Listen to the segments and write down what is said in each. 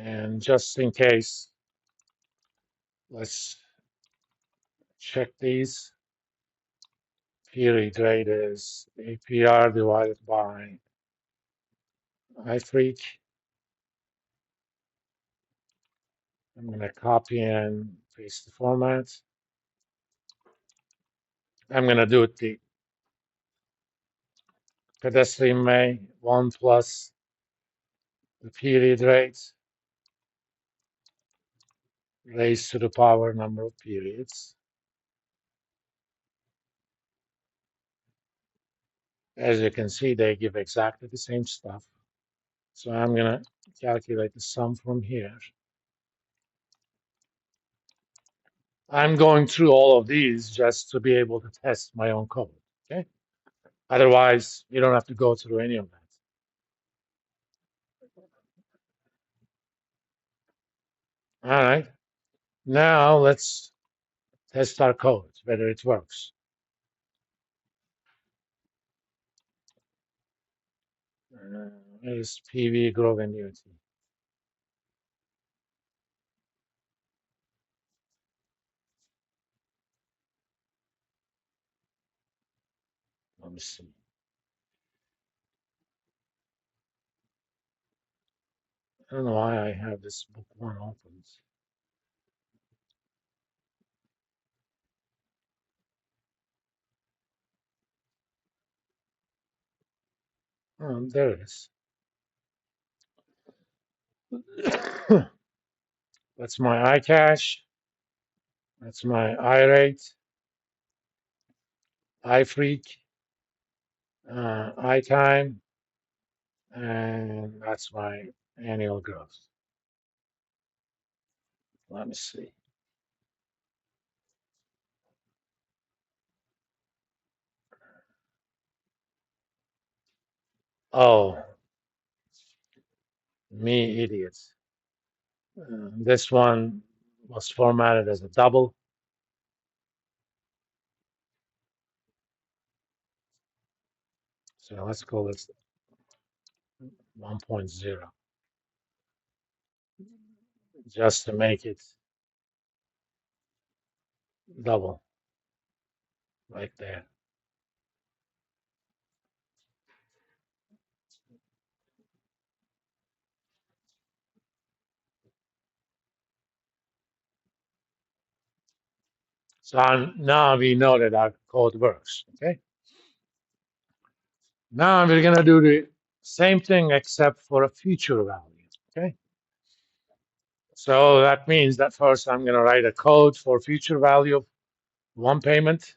And just in case, let's check these. Period rate is APR divided by iFreak. I'm going to copy and paste the format. I'm going to do it the pedestrian way, 1 plus the period rate raised to the power number of periods. As you can see, they give exactly the same stuff. So I'm going to calculate the sum from here. I'm going through all of these just to be able to test my own code. Okay. Otherwise, you don't have to go through any of that. All right. Now let's test our code, whether it works. Here's PV growth annuity. Let me see. I don't know why I have this book one open. Oh, there it is. That's my iCache. That's my iRate, iFreak, iTime, and that's my annual growth. Let me see. Oh, me idiot. This one was formatted as a double. So let's call this 1.0 just to make it double right there. So now we know that our code works, okay? Now we're gonna do the same thing except for a future value, okay? So that means that first I'm gonna write a code for future value of one payment.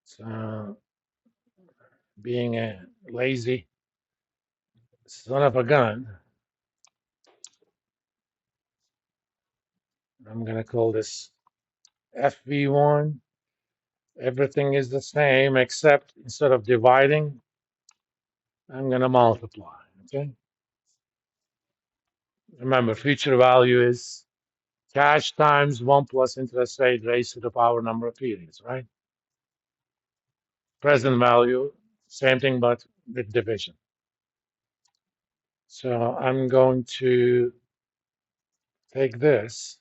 So being a lazy son of a gun, I'm gonna call this FV1. Everything is the same except instead of dividing, I'm gonna multiply, okay? Remember, future value is cash times 1 plus interest rate raised to the power number of periods, right? Present value, same thing, but with division. So I'm going to take this.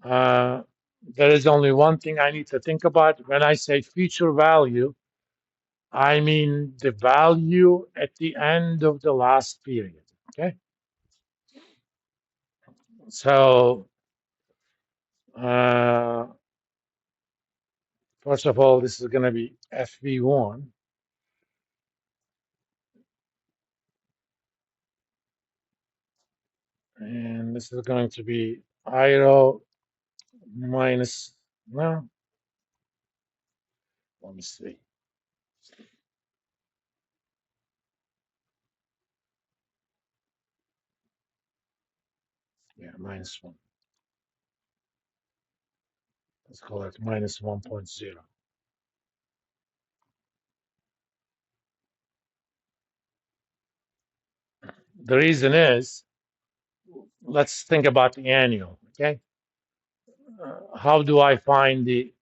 There is only one thing I need to think about. When I say future value, I mean the value at the end of the last period, okay? So first of all, this is going to be FV1. And this is going to be IRO minus, well, let me see. Yeah, minus 1. Let's call it minus 1.0. The reason is, let's think about the annual, okay? How do I find the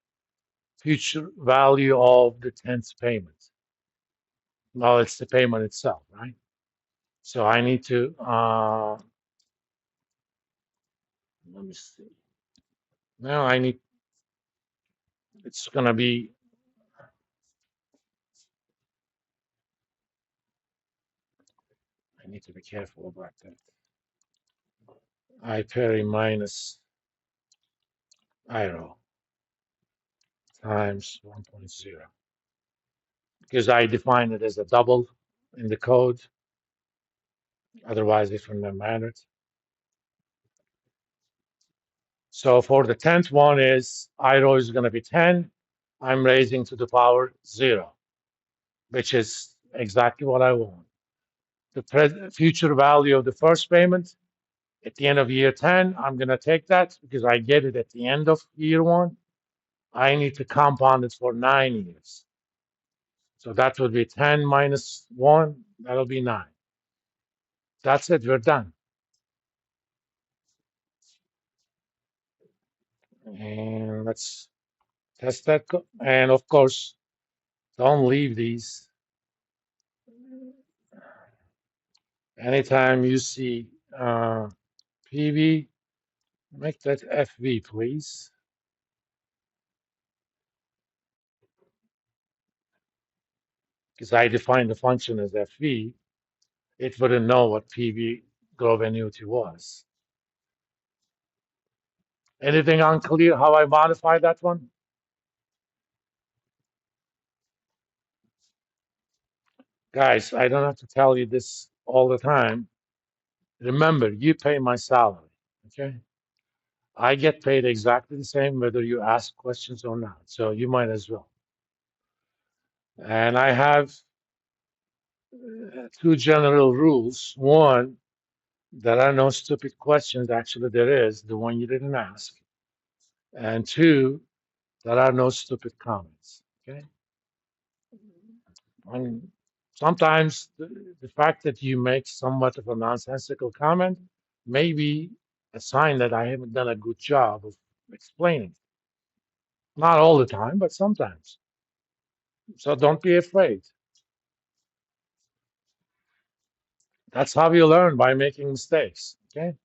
future value of the 10th payment? Well, it's the payment itself, right? So I need to, let me see. Now it's going to be, I need to be careful about that. I parry minus IRO times 1.0 because I define it as a double in the code. Otherwise, it wouldn't have mattered. So for the 10th one is IRO is going to be 10. I'm raising to the power 0, which is exactly what I want. The future value of the first payment at the end of year 10, I'm going to take that because I get it at the end of year 1. I need to compound it for 9 years. So that would be 10 minus 1. That'll be 9. That's it. We're done. And let's test that. And of course, don't leave these. Anytime you see PV, make that FV, please. Because I defined the function as FV, it wouldn't know what PV Grove annuity was. Anything unclear how I modify that one? Guys, I don't have to tell you this all the time. Remember, you pay my salary, okay? I get paid exactly the same whether you ask questions or not. So you might as well. And I have two general rules. One, there are no stupid questions. Actually, there is the one you didn't ask. And two, there are no stupid comments. Okay. And sometimes the fact that you make somewhat of a nonsensical comment may be a sign that I haven't done a good job of explaining. Not all the time, but sometimes. So don't be afraid. That's how you learn, by making mistakes. Okay.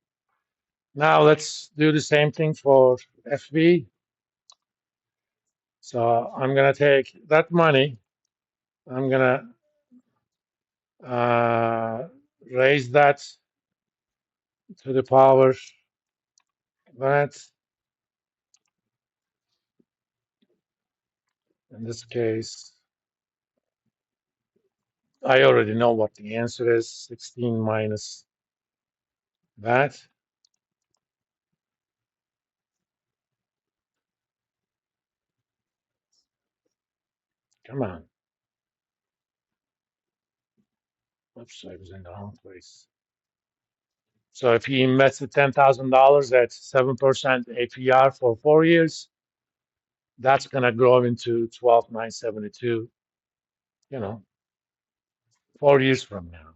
Now let's do the same thing for FV. So I'm gonna take that money. I'm gonna raise that to the power that. In this case, I already know what the answer is. 16 minus that. Come on. Oops, I was in the wrong place. So if he invested $10,000 at 7% APR for 4 years, that's going to grow into 12,972, 4 years from now.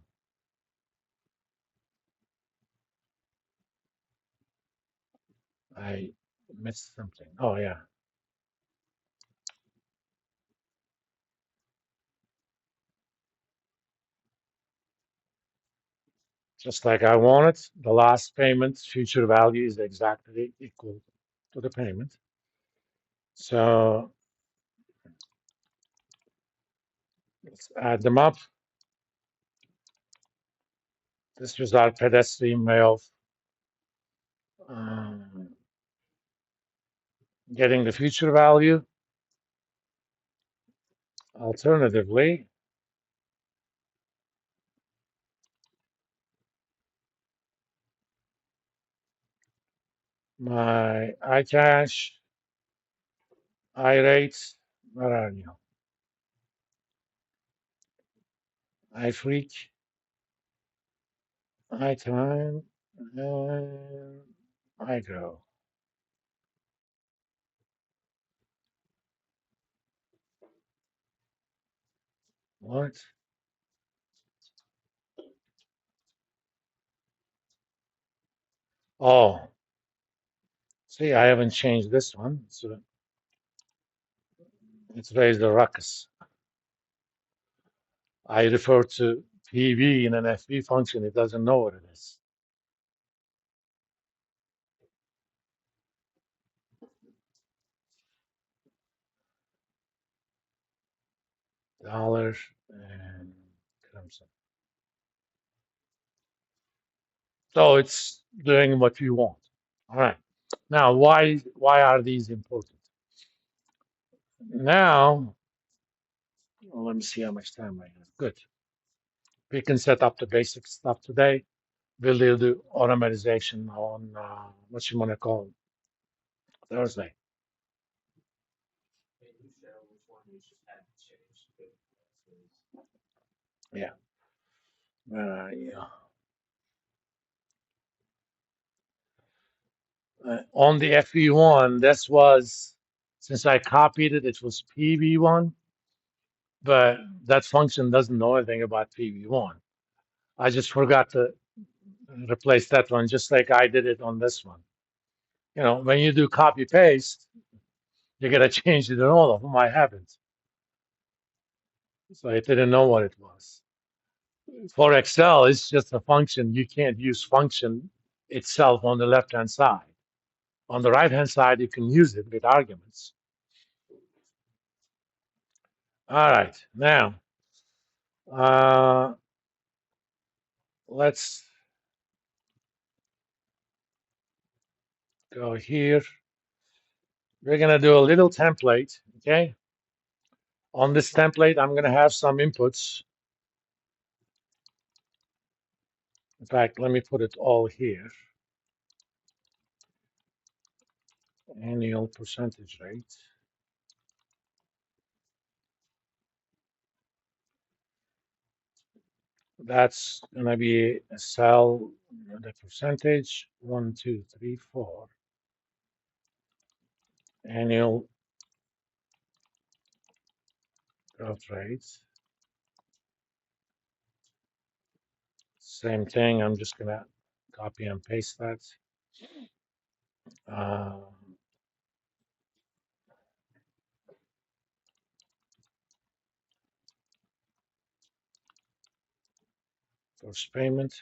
I missed something. Oh, yeah. Just like I want it, the last payment future value is exactly equal to the payment. So let's add them up. This was our pedestrian way of um, getting the future value. Alternatively, my iCash, iRate, where are you? iFreak, iTime, and iGrow. What? Oh, see, I haven't changed this one, so it's raised a ruckus. I refer to PV in an FV function. It doesn't know what it is. Dollar and crimson. So it's doing what you want. All right. Now, why are these important? Now, well, let me see how much time I have. Good. We can set up the basic stuff today. We'll do automatization on what you want to call Thursday. Yeah. Yeah. On the FE1, this was, since I copied it, it was PV1, but that function doesn't know anything about PV1. I just forgot to replace that one, just like I did it on this one. You know, when you do copy paste, you gotta change it in all of them. I haven't, so I didn't know what it was. For Excel, it's just a function. You can't use function itself on the left-hand side. On the right-hand side, you can use it with arguments. All right, now let's go here. We're gonna do a little template, okay? On this template, I'm gonna have some inputs. In fact, let me put it all here. Annual percentage rate. That's gonna be a cell, the percentage, 1, 2, 3, 4. Annual growth rates. Same thing, I'm just gonna copy and paste that. First payment.